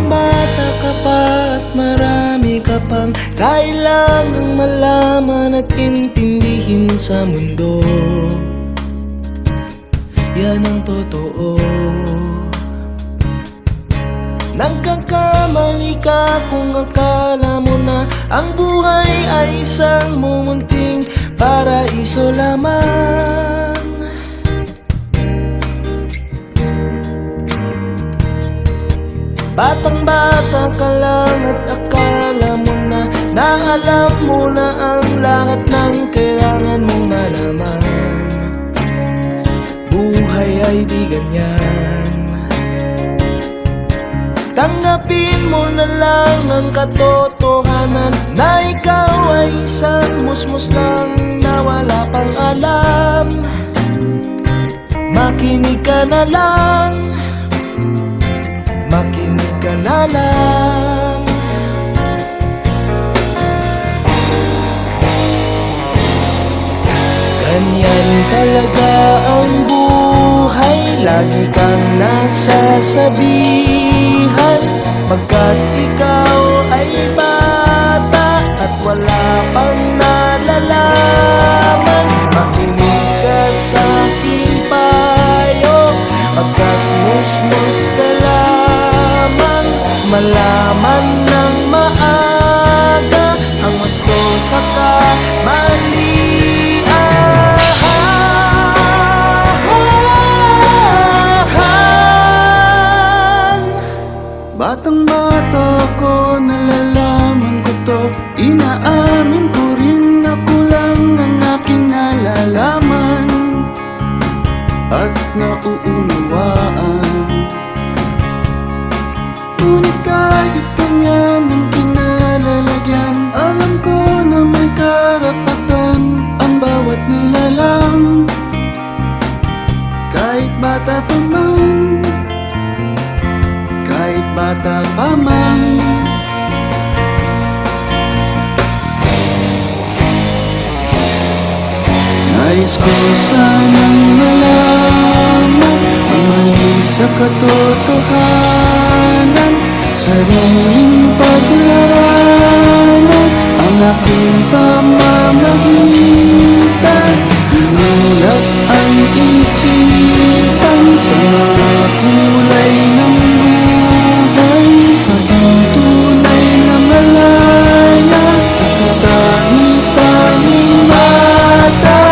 Batang bata ka pa at marami ka pang kailangang malaman at intindihin sa mundo. Yan ang totoo. Nagkakamali ka kung akala mo na ang buhay ay isang mumunting paraiso lamang. Batang bata ka lang at akala mo na alam mo na ang lahat ng kailangan mong malaman. Buhay ay di ganyan. Tanggapin mo na lang ang katotohanan na ikaw ay isang musmus lang na wala pang alam. Makinig ka na lang, makinig ka na lang. Ganyan talaga ang buhay, lagi kang nasasabihan, pagkat ikaw ay bata at wala pang nalalaman. Makinig ka sa aking payo, pagkat musmus ka lamang. Malaman ng maaga ang gusto sa kamalian. Batang bata ko, nalalaman ko to, inaamin ko rin ako lang ang aking nalalaman at nauunawaan. Ngunit kahit ganyan ang kinalalagyan, alam ko na may karapatan ang bawat nilalang. Kahit bata pa man, kahit bata pa man. Nais ko sanang malaman ang mali sa katotohanan, sariling paglaranas ang aking pamamagitan. Mulat ang isipan sa mga kulay ng buhay, paging tunay na malaya sa katangi-tanging mata.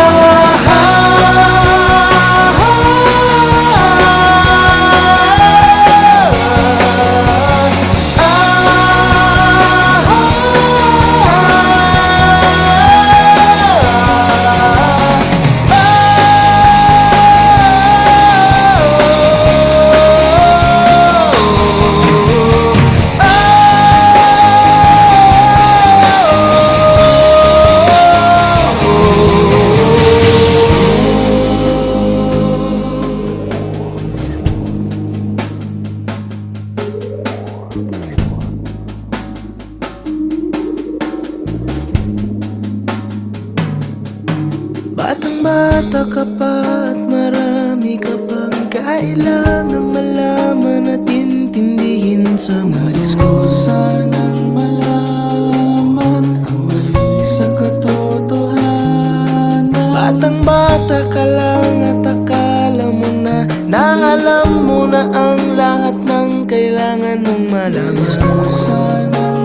Batang bata ka pa at marami ka pang kailangang malaman at intindihin sa mundo. Nais ko sanang malaman ang mali sa katotohanan. Batang bata ka lang at akala mo na alam mo na ang lahat ng kailangan mong malaman. Nais ko sanang